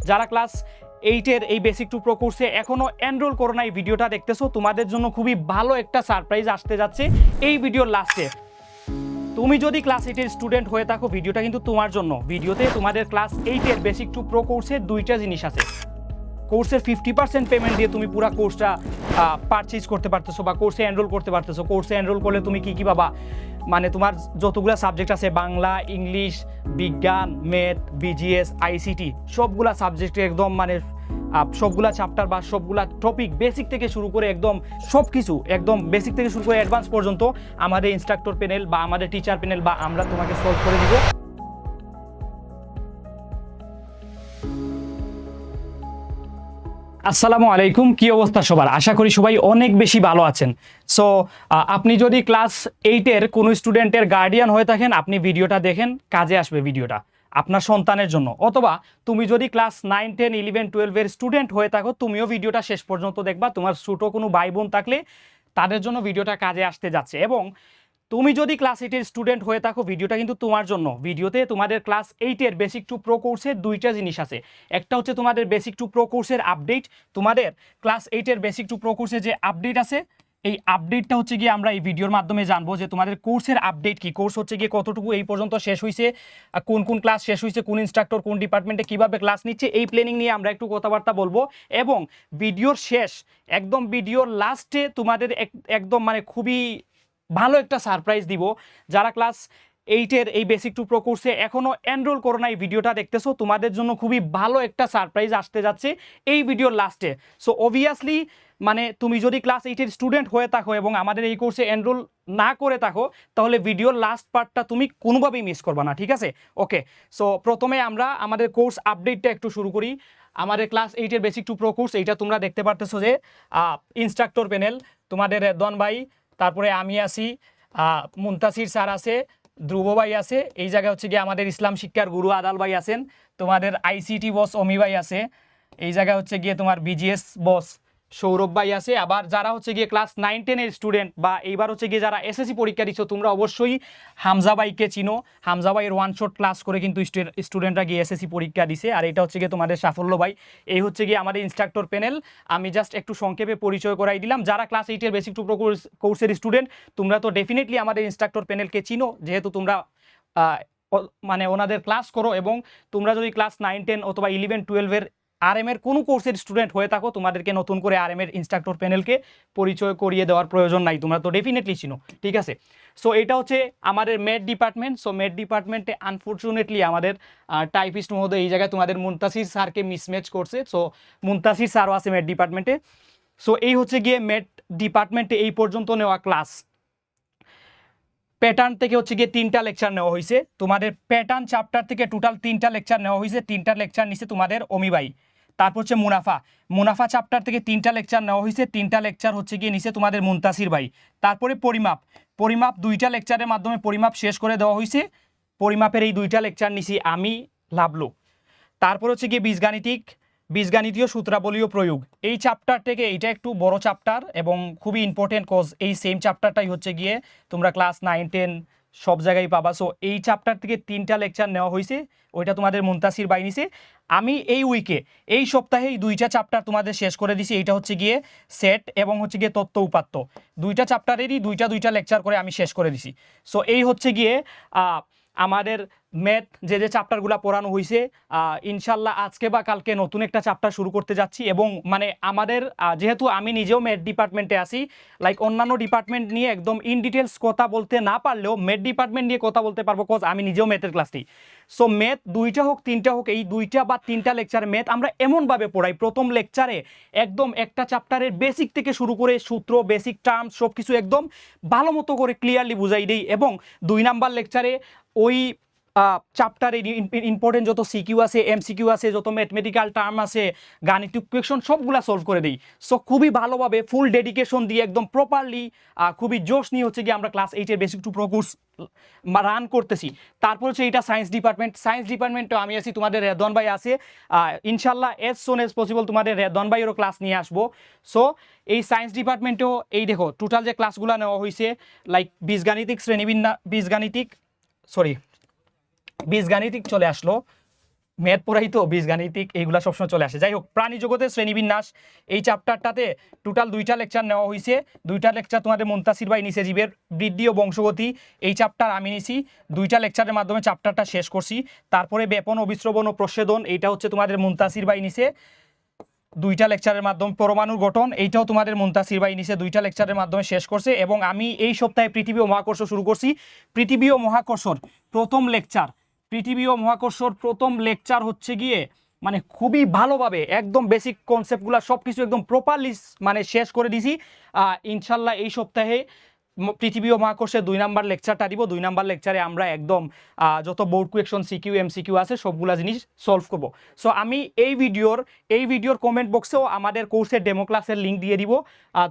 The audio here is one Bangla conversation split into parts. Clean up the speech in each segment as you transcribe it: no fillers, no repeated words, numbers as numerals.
যারা ক্লাস 8-এর এই বেসিক টু প্রো কোর্সে এখনো এনরোল করো না, এই ভিডিওটা দেখতেছো, তোমাদের জন্য খুবই ভালো একটা সারপ্রাইজ আসতে যাচ্ছে এই ভিডিওর লাস্টে। তুমি যদি ক্লাস 8-এর স্টুডেন্ট হয়ে থাকো, ভিডিওটা কিন্তু তোমার জন্য। ভিডিওতে তোমাদের ক্লাস 8-এর বেসিক টু প্রো কোর্সের দুইটা জিনিস আছে। কোর্সের 50% পেমেন্ট দিয়ে তুমি পুরো কোর্সটা পারচেজ করতে পারতেছো বা কোর্সে এনরোল করতে পারতেছো। কোর্সে এনরোল করলে তুমি কী কী পাবা, মানে তোমার যতগুলো সাবজেক্ট আছে, বাংলা, ইংলিশ, বিজ্ঞান, ম্যাথ, বিজিএস, আইসিটি, সবগুলা সাবজেক্টে একদম মানে সবগুলা চ্যাপ্টার বা সবগুলা টপিক বেসিক থেকে শুরু করে একদম সব কিছু, একদম বেসিক থেকে শুরু করে অ্যাডভান্স পর্যন্ত আমাদের ইনস্ট্রাক্টর প্যানেল বা আমাদের টিচার প্যানেল বা আমরা তোমাকে সলভ করে দিব। আসসালামু আলাইকুম, কি অবস্থা সবার? আশা করি সবাই অনেক বেশি ভালো আছেন। সো আপনি যদি ক্লাস 8-এর কোনো স্টুডেন্টের গার্ডিয়ান হয়ে থাকেন, আপনি ভিডিওটা দেখেন, কাজে আসবে ভিডিওটা আপনার সন্তানের জন্য। অথবা তুমি যদি ক্লাস 9, 10, 11, 12-এর স্টুডেন্ট হয়ে থাকো, তুমিও ভিডিওটা শেষ পর্যন্ত দেখবা। তোমার ছোটো কোনো ভাই বোন থাকলে তাদের জন্য ভিডিওটা কাজে আসতে যাচ্ছে। এবং তুমি যদি ক্লাস 8-এর স্টুডেন্ট হয়ে থাকো, ভিডিওটা কিন্তু তোমার জন্য। ভিডিওতে তোমাদের ক্লাস 8-এর বেসিক টু প্রো কোর্সের দুইটা জিনিস আছে। একটা হচ্ছে তোমাদের বেসিক টু প্রো কোর্সের আপডেট। তোমাদের ক্লাস 8-এর বেসিক টু প্রো কোর্সের যে আপডেট আছে, এই আপডেটটা হচ্ছে গিয়ে আমরা এই ভিডিওর মাধ্যমে জানবো যে তোমাদের কোর্সের আপডেট কি, কোর্স হচ্ছে গিয়ে কতটুকু এই পর্যন্ত শেষ হয়েছে, কোন কোন ক্লাস শেষ হয়েছে, কোন ইনস্ট্রাক্টর কোন ডিপার্টমেন্টে কীভাবে ক্লাস নিচ্ছে, এই প্ল্যানিং নিয়ে আমরা একটু কথাবার্তা বলবো। এবং ভিডিওর শেষ, একদম ভিডিওর লাস্টে তোমাদের একদম মানে খুবই ভালো একটা সারপ্রাইজ দিব। যারা ক্লাস 8-এর এই বেসিক টু প্রো কোর্সে এখনও এনরোল করো না, এই ভিডিওটা দেখতেছো, তোমাদের জন্য খুবই ভালো একটা সারপ্রাইজ আসতে যাচ্ছে এই ভিডিওর লাস্টে। সো অবভিয়াসলি মানে তুমি যদি ক্লাস 8-এর স্টুডেন্ট হয়ে থাকো এবং আমাদের এই কোর্সে এনরোল না করে থাকো, তাহলে ভিডিওর লাস্ট পার্টটা তুমি কোনোভাবেই মিস করবে না, ঠিক আছে? ওকে, সো প্রথমে আমরা আমাদের কোর্স আপডেটটা একটু শুরু করি। আমাদের ক্লাস 8-এর বেসিক টু প্রো কোর্স, এইটা তোমরা দেখতে পারতেছো যে ইনস্ট্রাক্টর প্যানেল তোমাদের রেদওয়ান ভাই, তারপরে আমি আছি, মুনতাসির স্যার আছে, ধ্রুব ভাই আছে, এই জায়গায় হচ্ছে গিয়ে আমাদের ইসলাম শিক্ষার গুরু আদাল ভাই আছেন, তোমাদের আইসিটি বস অমি ভাই আছে, এই জায়গায় হচ্ছে গিয়ে তোমার বিজিএস বস সৌরভ ভাই আছে। আবার যারা হচ্ছে গিয়ে ক্লাস 9, 10-এর স্টুডেন্ট বা এইবার হচ্ছে গিয়ে যারা এসএসসি পরীক্ষা দিচ্ছ, তোমরা অবশ্যই হামজা ভাইকে চিনো। হামজা ভাইয়ের ওয়ান শট ক্লাস করে কিন্তু স্টুডেন্টরা গিয়ে এসএসসি পরীক্ষা দিছে। আর এটা হচ্ছে গিয়ে তোমাদের সাফল্য ভাই। এই হচ্ছে গিয়ে আমাদের ইনস্ট্রাক্টর প্যানেল। আমি জাস্ট একটু সংক্ষেপে পরিচয় করাই দিলাম। যারা ক্লাস 8-এর বেসিক টু প্রো কোর্সের স্টুডেন্ট, তোমরা তো ডেফিনেটলি আমাদের ইনস্ট্রাক্টর প্যানেলকে চিনো, যেহেতু তোমরা মানে ওনাদের ক্লাস করো। এবং তোমরা যদি ক্লাস 9, 10 অথবা 11, 12-এর আরএমের কোনো কোর্সের স্টুডেন্ট হয়ে থাকো, তোমাদেরকে নতুন করে আরএমের ইনস্ট্রাক্টর প্যানেলকে পরিচয় করিয়ে দেওয়ার প্রয়োজন নাই, তোমরা তো ডেফিনেটলি চিনো, ঠিক আছে? সো এটা হচ্ছে আমাদের ম্যাথ ডিপার্টমেন্ট। সো ম্যাথ ডিপার্টমেন্টে আনফর্চুনেটলি আমাদের টাইপিস্ট মহোদয় এই জায়গায় তোমাদের মুনতাসির স্যারকে মিসম্যাচ করছে। সো মুনতাসির স্যারও আছে ম্যাথ ডিপার্টমেন্টে। সো এই হচ্ছে গিয়ে ম্যাথ ডিপার্টমেন্টে এই পর্যন্ত নেওয়া ক্লাস। প্যাটার্ন থেকে হচ্ছে গিয়ে 3টা লেকচার নেওয়া হয়েছে। তোমাদের প্যাটার্ন চ্যাপ্টার থেকে টোটাল 3টা লেকচার নেওয়া হয়েছে। 3টা লেকচার নিছে তোমাদের অমি ভাই। তারপর হচ্ছে মুনাফা চ্যাপ্টার থেকে 3টা লেকচার নেওয়া হয়েছে। 3টা লেকচার হচ্ছে গিয়ে নিছে তোমাদের মুনতাসির ভাই। তারপরে পরিমাপ 2টা লেকচারের মাধ্যমে পরিমাপ শেষ করে দেওয়া হয়েছে। পরিমাপের এই 2টা লেকচার নিছি আমি, লাভলু। তারপর হচ্ছে গিয়ে বীজগাণিতীয় সূত্রাবলীয় প্রয়োগ, এই চ্যাপ্টার থেকে এইটা একটু বড় চ্যাপ্টার এবং খুবই ইম্পর্টেন্ট, কজ এই সেম চ্যাপ্টারটাই হচ্ছে গিয়ে তোমরা ক্লাস 9, 10 সব জায়গায় পাবা। সো এই চ্যাপ্টার থেকে 3টা লেকচার নেওয়া হয়েছে, ওইটা তোমাদের মুনতাসির বাই নিছে। আমি এই সপ্তাহে 2টা চ্যাপ্টার তোমাদের শেষ করে দিছি। এইটা হচ্ছে গিয়ে সেট এবং হচ্ছে গিয়ে তত্ত্ব উপাত্ত, 2টা চ্যাপ্টারেরই 2টা লেকচার করে আমি শেষ করে দিছি। সো এই হচ্ছে গিয়ে আমাদের ম্যাথ যে চ্যাপ্টারগুলো পড়ানো হয়েছে। ইনশাল্লাহ আজকে বা কালকে নতুন একটা চ্যাপ্টার শুরু করতে যাচ্ছি। এবং মানে আমাদের যেহেতু আমি নিজেও ম্যাথ ডিপার্টমেন্টে আছি, লাইক অন্যান্য ডিপার্টমেন্ট নিয়ে একদম ইন ডিটেলস কথা বলতে না পারলেও ম্যাথ ডিপার্টমেন্ট নিয়ে কথা বলতে পারবো, কজ আমি নিজেও ম্যাথের ক্লাস নিই। সো ম্যাথ 2টা হোক 3টা হোক, এই 2টা বা 3টা লেকচারে ম্যাথ আমরা এমনভাবে পড়াই, প্রথম লেকচারে একদম একটা চ্যাপ্টারের বেসিক থেকে শুরু করে সূত্র, বেসিক টার্মস সব কিছু একদম ভালো মতো করে ক্লিয়ারলি বুঝাই দিই। এবং 2 নাম্বার লেকচারে ওই চ্যাপ্টারে ইম্পর্টেন্ট যত সিকিউ আছে, এমসিকিউ আছে, যত ম্যাথমেটিক্যাল টার্ম আছে, গাণিতিক কোয়েকশন সবগুলা সলভ করে দিই। সো খুবই ভালোভাবে ফুল ডেডিকেশন দিয়ে একদম প্রপারলি খুবই জোশ নিয়ে হচ্ছে গিয়ে আমরা ক্লাস 8-এর basic to pro course run করতেছি। তারপর হচ্ছে এটা সায়েন্স ডিপার্টমেন্টও আমি আছি, তোমাদের রেদওয়ান ভাই আছে। ইনশাল্লাহ এজ সুন এজ পসিবল তোমাদের রেদওয়ান ভাইয়েরও ক্লাস নিয়ে আসবো। সো এই সায়েন্স ডিপার্টমেন্টেও এই দেখো টোটাল যে ক্লাসগুলো নেওয়া হয়েছে, লাইক বীজগাণিতিক চলে আসলো। ম্যাথ পড়াই তো বীজগাণিতিক এইগুলা সবসময় চলে আসে। যাই হোক, প্রাণী জগতের শ্রেণীবিন্যাস এই চ্যাপ্টারটাতে টোটাল 2টা লেকচার নেওয়া হয়েছে। 2টা লেকচার তোমাদের মুনতাসির ভাই নিচে, জীবের বৃদ্ধি ও বংশগতি এই চ্যাপ্টার আমি নিছি। 2টা লেকচারের মাধ্যমে চ্যাপ্টারটা শেষ করছি। তারপরে ব্যাপন, অবিশ্রবণ ও প্রচ্ছেদন এইটা হচ্ছে তোমাদের মুনতাসির ভাই নিচে 2টা লেকচারের মাধ্যমে। পরমাণুর গঠন এইটাও তোমাদের মুনতাসির ভাই নিচে 2টা লেকচারের মাধ্যমে শেষ করছে। এবং আমি এই সপ্তাহে পৃথিবী ও মহাকর্ষ শুরু করছি। পৃথিবী ও মহাকর্ষর প্রথম লেকচার, পৃথিবী ও মহাকর্ষর প্রথম লেকচার হচ্ছে গিয়ে মানে খুবই ভালোভাবে একদম বেসিক কনসেপ্টগুলো সব কিছু একদম প্রপারলি মানে শেষ করে দিছি। ইনশাল্লাহ এই সপ্তাহে পৃথিবী ও মহাকর্ষের 2 নাম্বার লেকচারটা দিব। 2 নাম্বার লেকচারে আমরা একদম যত বোর্ড কোয়েকশন সিকিউ এমসিকিউ আছে সবগুলা জিনিস সলভ করব। সো আমি এই ভিডিওর কমেন্ট বক্সেও আমাদের কোর্সের ডেমো ক্লাসের লিঙ্ক দিয়ে দিব।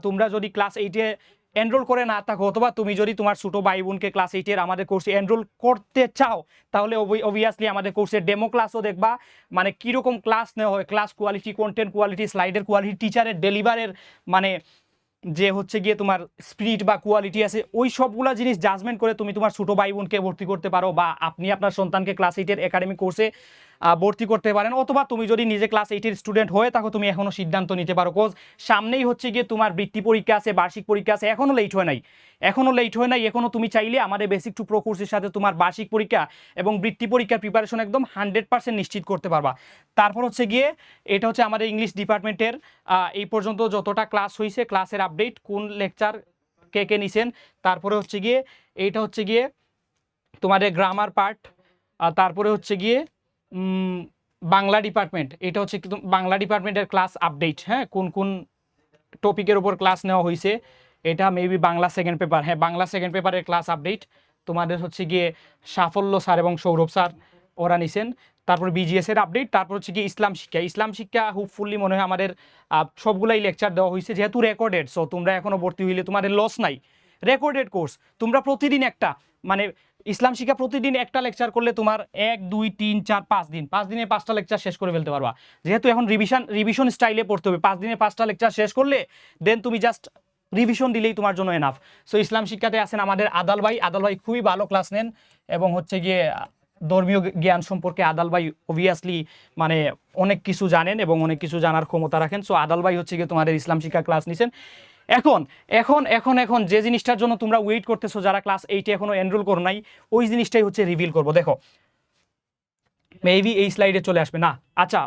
তোমরা যদি ক্লাস 8-এ এনরোল করে না থাকো, অথবা তুমি যদি তোমার ছোটো ভাই বোনকে ক্লাস 8-এর আমাদের কোর্সে এনরোল করতে চাও, তাহলে অবভিয়াসলি আমাদের কোর্সের ডেমো ক্লাসও দেখবা। মানে কীরকম ক্লাস নেওয়া হয়, ক্লাস কোয়ালিটি, কন্টেন্ট কোয়ালিটি, স্লাইডের কোয়ালিটি, টিচারের ডেলিভারের মানে যে হচ্ছে গিয়ে তোমার স্পিরিট বা কোয়ালিটি আছে, ওই সবগুলা জিনিস জাজমেন্ট করে তুমি তোমার ছোটো ভাই বোনকে ভর্তি করতে পারো, বা আপনি আপনার সন্তানকে ক্লাস 8-এর একাডেমিক কোর্সে ভর্তি করতে পারেন। অথবা তুমি যদি নিজে ক্লাস 8-এর স্টুডেন্ট হয়ে থাকো, তুমি এখনও সিদ্ধান্ত নিতে পারো। কোজ সামনেই হচ্ছে গিয়ে তোমার বৃত্তি পরীক্ষা আছে, বার্ষিক পরীক্ষা আছে, এখনও লেট হয় নাই। এখনও তুমি চাইলে আমাদের বেসিক টু প্রো কোর্সের সাথে তোমার বার্ষিক পরীক্ষা এবং বৃত্তি পরীক্ষার প্রিপারেশন একদম 100% নিশ্চিত করতে পারবা। তারপর হচ্ছে গিয়ে এটা হচ্ছে আমাদের ইংলিশ ডিপার্টমেন্টের এই পর্যন্ত যতটা ক্লাস হয়েছে, ক্লাসের আপডেট, কোন লেকচার কে কে নিছেন। তারপরে হচ্ছে গিয়ে এইটা হচ্ছে গিয়ে তোমাদের গ্রামার পার্ট। তারপরে হচ্ছে গিয়ে বাংলা ডিপার্টমেন্ট, এটা হচ্ছে বাংলা ডিপার্টমেন্টের ক্লাস আপডেট। হ্যাঁ, কোন কোন টপিকের উপর ক্লাস নেওয়া হয়েছে, এটা মেবি বাংলা সেকেন্ড পেপার। হ্যাঁ, বাংলা সেকেন্ড পেপারের ক্লাস আপডেট তোমাদের হচ্ছে গিয়ে সাফল্য স্যার এবং সৌরভ স্যার ওরা নিছেন। তারপর বিজিএস এর আপডেট। তারপর হচ্ছে গিয়ে ইসলাম শিক্ষা হোপফুলি মনে হয় আমাদের সবগুলাই লেকচার দেওয়া হয়েছে, যেহেতু রেকর্ডেড। সো তোমরা এখনো ভর্তি হইলে তোমাদের লস নাই, রেকর্ডেড কোর্স। তোমরা প্রতিদিন একটা মানে ইসলাম শিক্ষা প্রতিদিন একটা লেকচার করলে তোমার 1 2 3 4 5 দিন, 5 দিনে 5টা লেকচার শেষ করে ফেলতে পারবা। যেহেতু এখন রিভিশন স্টাইলে পড়তে হবে, 5 দিনে 5টা লেকচার শেষ করলে দেন তুমি জাস্ট রিভিশন দিলেই তোমার জন্য এনাফ। সো ইসলাম শিক্ষাতে আছেন আমাদের আদাল ভাই খুবই ভালো ক্লাস নেন, এবং হচ্ছে গিয়ে ধর্মীয় জ্ঞান সম্পর্কে আদাল ভাই অবভিয়াসলি মানে অনেক কিছু জানেন এবং অনেক কিছু জানার ক্ষমতা রাখেন। সো আদাল ভাই হচ্ছে গিয়ে তোমাদের ইসলাম শিক্ষা ক্লাস নিছেন। এখন এখন এখন এখন যে জিনিসটার জন্য তোমরা ওয়েট করতেছো, যারা ক্লাস 8-এ এখনো এনরোল করো নাই, ওই জিনিসটাই হচ্ছে রিভিল করবো। দেখো মেবি এই স্লাইডে চলে আসবে না। আচ্ছা,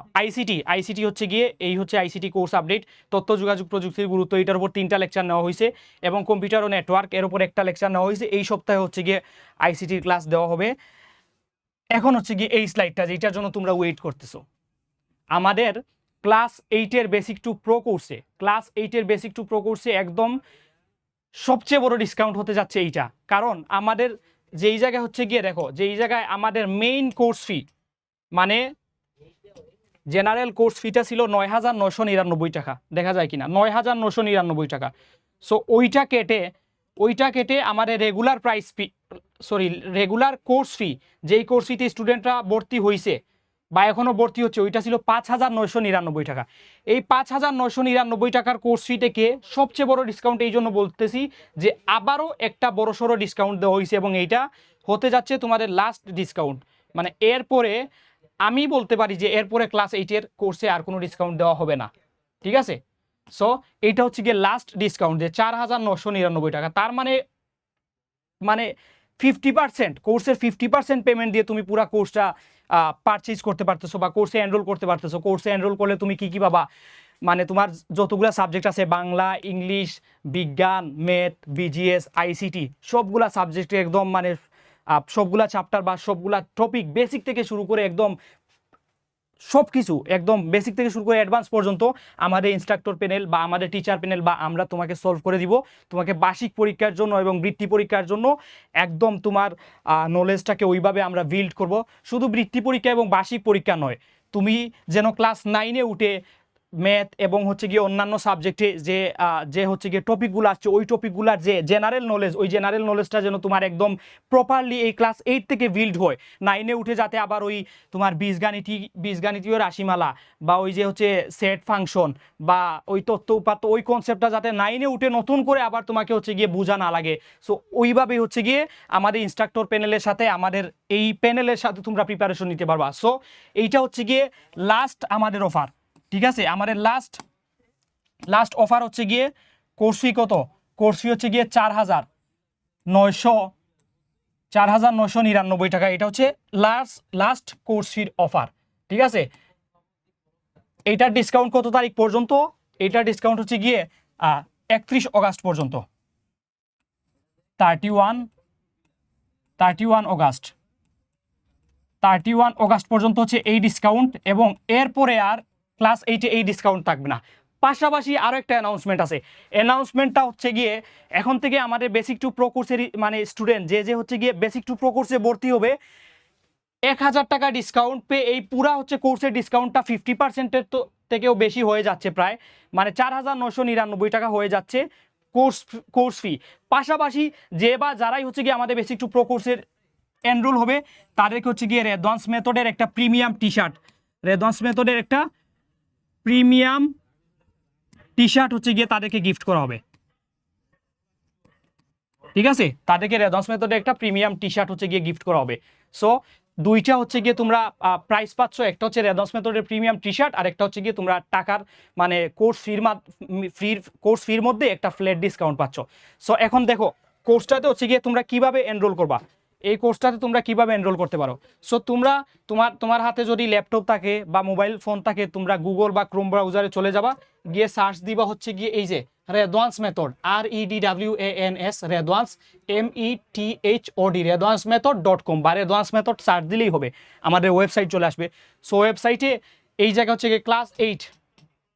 আইসিটি হচ্ছে গিয়ে এই হচ্ছে আইসিটি কোর্স আপডেট। তথ্য যোগাযোগ প্রযুক্তির গুরুত্ব, এটার উপর 3টা লেকচার নেওয়া হয়েছে, এবং কম্পিউটার ও নেটওয়ার্ক এর উপর একটা লেকচার নেওয়া হয়েছে। এই সপ্তাহে হচ্ছে গিয়ে আইসিটির ক্লাস দেওয়া হবে। এখন হচ্ছে গিয়ে এই স্লাইডটা, যেটার জন্য তোমরা ওয়েট করতেছো, আমাদের ক্লাস 8-এর বেসিক টু প্রো কোর্সে একদম সবচেয়ে বড় ডিসকাউন্ট হতে যাচ্ছে এইটা। কারণ আমাদের যেই জায়গায় হচ্ছে গিয়ে দেখো, যেই জায়গায় আমাদের মেইন কোর্স ফি মানে জেনারেল কোর্স ফিটা ছিল 9,999 টাকা, দেখা যায় কিনা 9,999 টাকা। সো ওইটা কেটে আমাদের রেগুলার কোর্স ফি, যেই কোর্স ফিতে স্টুডেন্টরা ভর্তি হয়েছে বা এখনও ভর্তি হচ্ছে, ওইটা ছিল 5,999 টাকা। এই 5,999 টাকার কোর্স ফি থেকে সবচেয়ে বড় ডিসকাউন্ট এই জন্য বলতেছি যে আবারও একটা বড়সড় ডিসকাউন্ট দেওয়া হয়েছে, এবং এইটা হতে যাচ্ছে তোমাদের লাস্ট ডিসকাউন্ট। মানে এরপরে আমি বলতে পারি যে এরপরে ক্লাস 8-এর কোর্সে আর কোনো ডিসকাউন্ট দেওয়া হবে না, ঠিক আছে? সো এইটা হচ্ছে গিয়ে লাস্ট ডিসকাউন্ট, যে 4,999 টাকা। তার মানে 50%, কোর্সের 50% পেমেন্ট দিয়ে তুমি পুরো কোর্সটা পারচেজ করতে পারতেছো বা কোর্সে এনরোল করতে পারতেছো। কোর্সে এনরোল করলে তুমি কি পাবা, মানে তোমার যতগুলা সাবজেক্ট আছে, বাংলা, ইংলিশ, বিজ্ঞান, ম্যাথ, বিজিএস, আইসিটি, সবগুলা সাবজেক্টে একদম মানে সবগুলা চ্যাপ্টার বা সবগুলা টপিক বেসিক থেকে শুরু করে একদম সব কিছু, একদম বেসিক থেকে শুরু করে অ্যাডভান্স পর্যন্ত আমাদের ইনস্ট্রাক্টর প্যানেল বা আমাদের টিচার প্যানেল বা আমরা তোমাকে সলভ করে দিব। তোমাকে বার্ষিক পরীক্ষার জন্য এবং বৃত্তি পরীক্ষার জন্য একদম তোমার নলেজটাকে ওইভাবে আমরা বিল্ড করব। শুধু বৃত্তি পরীক্ষা এবং বার্ষিক পরীক্ষা নয়, তুমি যেন ক্লাস 9-এ উঠে ম্যাথ এবং হচ্ছে গিয়ে অন্যান্য সাবজেক্টে যে হচ্ছে গিয়ে টপিকগুলো আসছে ওই টপিকগুলোর যে জেনারেল নলেজ, ওই জেনারেল নলেজটা যেন তোমার একদম প্রপারলি এই ক্লাস 8 থেকে বিল্ড হয়, 9-এ উঠে যাতে আবার ওই তোমার বীজগাণিতীয় রাশিমালা বা ওই যে হচ্ছে সেট ফাংশন বা ওই তথ্য উপাত্ত ওই কনসেপ্টটা যাতে 9-এ উঠে নতুন করে আবার তোমাকে হচ্ছে গিয়ে বোঝা না লাগে। সো ওইভাবেই হচ্ছে গিয়ে আমাদের ইনস্ট্রাক্টর প্যানেলের সাথে আমাদের এই প্যানেলের সাথে তোমরা প্রিপারেশন নিতে পারবা। সো এইটা হচ্ছে গিয়ে লাস্ট আমাদের অফার, ঠিক আছে? আমাদের লাস্ট অফার হচ্ছে গিয়ে কোর্স ফি কত? কোর্স ফি হচ্ছে গিয়ে 4,999 টাকা। এটা হচ্ছে লাস্ট কোর্স ফির অফার, ঠিক আছে? এইটার ডিসকাউন্ট কত তারিখ পর্যন্ত? এইটার ডিসকাউন্ট হচ্ছে গিয়ে 31 অগাস্ট পর্যন্ত, 31 অগাস্ট পর্যন্ত হচ্ছে এই ডিসকাউন্ট, এবং এরপরে আর ক্লাস 8-এ এই ডিসকাউন্ট থাকবে না। পাশাপাশি আরও একটা অ্যানাউন্সমেন্ট আছে। অ্যানাউন্সমেন্টটা হচ্ছে গিয়ে এখন থেকে আমাদের বেসিক টু প্রো কোর্সের মানে স্টুডেন্ট যে হচ্ছে গিয়ে বেসিক টু প্রো কোর্সে ভর্তি হবে 1,000 টাকা ডিসকাউন্ট পেয়ে এই পুরা হচ্ছে কোর্সের ডিসকাউন্টটা 50%-এর থেকেও বেশি হয়ে যাচ্ছে, প্রায় মানে 4,999 টাকা হয়ে যাচ্ছে কোর্স ফি। পাশাপাশি যারাই হচ্ছে গিয়ে আমাদের বেসিক টু প্রো কোর্সের এনরোল হবে তাদেরকে হচ্ছে গিয়ে রেদওয়ান্স মেথডের একটা প্রিমিয়াম টি শার্ট হচ্ছে গিয়ে তাদেরকে গিফট করা হবে, ঠিক আছে? তাদেরকে রেদওয়ান্স মেথডে একটা প্রিমিয়াম টি শার্ট হচ্ছে গিয়ে গিফট করা হবে। সো দুইটা হচ্ছে গিয়ে তোমরা প্রাইস পাচ্ছ, একটা হচ্ছে রেদওয়ান্স মেথডের প্রিমিয়াম টি শার্ট, আর একটা হচ্ছে গিয়ে তোমরা টাকার মানে কোর্স ফির মধ্যে একটা ফ্ল্যাট ডিসকাউন্ট পাচ্ছ। সো এখন দেখো কোর্সটাতে হচ্ছে গিয়ে তোমরা কিভাবে এনরোল করবা, এই কোর্সটাতে তোমরা কিভাবে এনরোল করতে পারো। সো তোমার হাতে যদি ল্যাপটপ থাকে বা মোবাইল ফোন থাকে, তোমরা গুগল বা ক্রোম ব্রাউজারে চলে যাবা, গিয়ে সার্চ দিবা হচ্ছে গিয়ে এই যে রেদওয়ান্স মেথড, REDWANS রেদওয়ান্স METHOD redwansmethod.com বা রেদওয়ান্স মেথড সার্চ দিলেই হবে, আমাদের ওয়েবসাইট চলে আসবে। সো ওয়েবসাইটে এই জায়গা হচ্ছে গিয়ে ক্লাস 8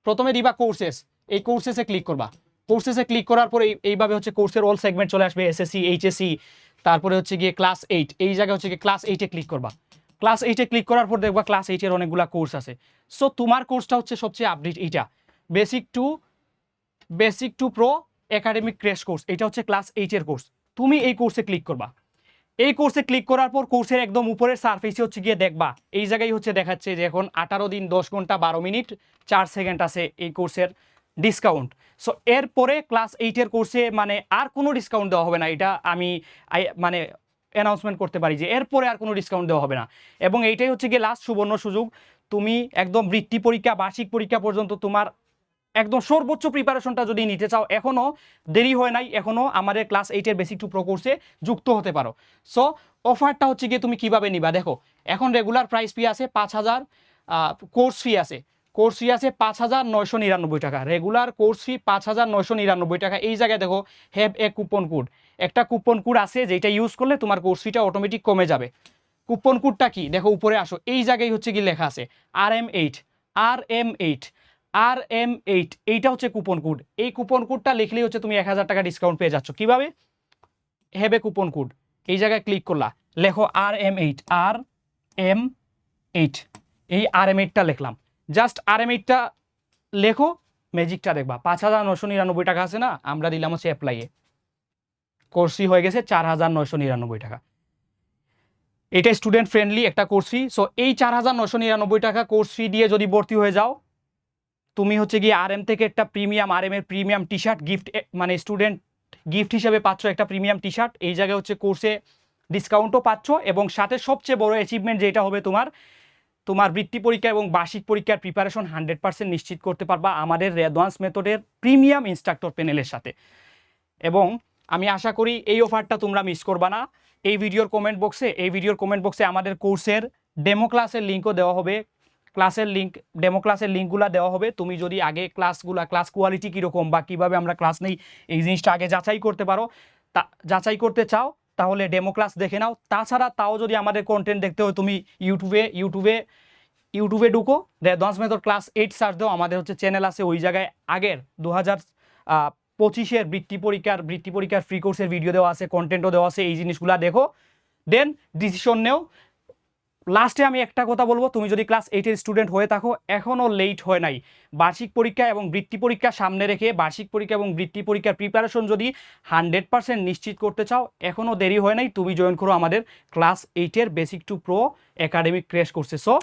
প্রথমে দিবা কোর্সেস, এই কোর্সেসে ক্লিক করবা। কোর্সেসে ক্লিক করার পরে এইভাবে হচ্ছে কোর্সের অল সেগমেন্ট চলে আসবে, SSC HSC, তারপরে হচ্ছে গিয়ে ক্লাস 8, এই জায়গায় হচ্ছে গিয়ে ক্লাস 8-এ ক্লিক করবা। ক্লাস 8-এ ক্লিক করার পর দেখবা ক্লাস 8-এর অনেকগুলো কোর্স আছে। সো তোমার কোর্সটা হচ্ছে সবচেয়ে আপডেট, এইটা basic to pro academic crash course, এটা হচ্ছে ক্লাস 8-এর কোর্স। তুমি এই কোর্সে ক্লিক করবা। এই কোর্সে ক্লিক করার পর কোর্সের একদম উপরের সারফেসে হচ্ছে গিয়ে দেখবা এই জায়গায় হচ্ছে দেখাচ্ছে যে এখন 18 দিন 10 ঘন্টা 12 মিনিট 4 সেকেন্ড আছে এই কোর্সের ডিসকাউন্ট। সো এরপরে ক্লাস 8-এর কোর্সে মানে আর কোনো ডিসকাউন্ট দেওয়া হবে না, এটা আমি মানে অ্যানাউন্সমেন্ট করতে পারি যে এরপরে আর কোনো ডিসকাউন্ট দেওয়া হবে না। এবং এইটাই হচ্ছে গিয়ে লাস্ট সুবর্ণ সুযোগ, তুমি একদম বৃত্তি পরীক্ষা বার্ষিক পরীক্ষা পর্যন্ত তোমার একদম সর্বোচ্চ প্রিপারেশনটা যদি নিতে চাও, এখনও দেরি হয় নাই, এখনও আমাদের ক্লাস 8-এর বেসিক টু প্রো কোর্সে যুক্ত হতে পারো। সো অফারটা হচ্ছে গিয়ে তুমি কিভাবে নিবা, দেখো এখন রেগুলার প্রাইস ফি আছে 5,000, কোর্স ফি আছে 5,999 টাকা, রেগুলার কোর্স ফি 5,999 টাকা। এই জায়গায় দেখো হ্যাভ এ কুপন কোড, একটা কুপন কোড আছে যেটা ইউজ করলে তোমার কোর্স ফিটা অটোমেটিক কমে যাবে। কুপন কোডটা কি দেখো, উপরে আসো, এই জায়গায় হচ্ছে কি লেখা আছে RM8, এইটা হচ্ছে কুপন কোড। এই কুপন কোডটা লিখলেই হচ্ছে তুমি 1,000 টাকা ডিসকাউন্ট পেয়ে যাচ্ছ। কিভাবে? হ্যাভ এ কুপন কোড, এই জায়গায় ক্লিক করলা, লেখো RM8, এই RM8টা লিখলাম, জাস্ট RM8টা লেখো, ম্যাজিকটা দেখবা 5,999 টাকা আছে না, আমরা দিলাম হচ্ছে অ্যাপ্লাইয়ে, কোর্স ফি হয়ে গেছে 4,999 টাকা। এটা স্টুডেন্ট ফ্রেন্ডলি একটা কোর্স ফি। সো এই 4,999 টাকা কোর্স ফি দিয়ে যদি ভর্তি হয়ে যাও, তুমি হচ্ছে গিয়ে RM থেকে একটা RM এর প্রিমিয়াম টি শার্ট গিফট, মানে স্টুডেন্ট গিফট হিসেবে পাচ্ছ একটা প্রিমিয়াম টি শার্ট। এই জায়গায় হচ্ছে কোর্সে ডিসকাউন্টও পাচ্ছ, এবং সাথে সবচেয়ে বড় অ্যাচিভমেন্ট যেটা হবে তোমার বৃত্তি পরীক্ষা এবং বার্ষিক পরীক্ষার প্রিপারেশন 100% নিশ্চিত করতে পারবা আমাদের রেদওয়ান্স মেথডের প্রিমিয়াম ইনস্ট্রাক্টর প্যানেলের সাথে। এবং আমি আশা করি এই অফারটা তোমরা মিস করবা না। এই ভিডিওর কমেন্ট বক্সে আমাদের কোর্সের ডেমো ক্লাসের লিঙ্কও দেওয়া হবে, ডেমো ক্লাসের লিঙ্কগুলো দেওয়া হবে। তুমি যদি আগে ক্লাস কোয়ালিটি কীরকম বা কীভাবে আমরা ক্লাস নেই এই জিনিসটা আগে যাচাই করতে চাও, তাহলে ডেমো ক্লাস দেখে নাও। তাছাড়া তাও যদি আমাদের কন্টেন্ট দেখতে হয়, তুমি ইউটিউবে ঢুকো, রেদওয়ান্স মেথড ক্লাস 8 সার্চ দাও, আমাদের হচ্ছে চ্যানেল আছে, ওই জায়গায় আগের 2025-এর বৃত্তি পরীক্ষার ফ্রি কোর্সের ভিডিও দেওয়া আছে, কন্টেন্টও দেওয়া আছে, এই জিনিসগুলো দেখো, দেন ডিসিশন নেও লাস্টে আমি একটা কথা বলবো, তুমি যদি ক্লাস 8-এর স্টুডেন্ট হয়ে থাকো, এখনও লেট হয় নাই। বার্ষিক পরীক্ষা এবং বৃত্তি পরীক্ষা সামনে রেখে বার্ষিক পরীক্ষা এবং বৃত্তি পরীক্ষার প্রিপারেশন যদি 100% নিশ্চিত করতে চাও, এখনও দেরি হয় নাই। তুমি জয়েন করো আমাদের ক্লাস 8-এর basic to pro academic crash কোর্সে। সো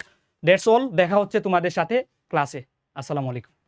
দ্যাটস অল, দেখা হচ্ছে তোমাদের সাথে ক্লাসে। আসসালামু আলাইকুম।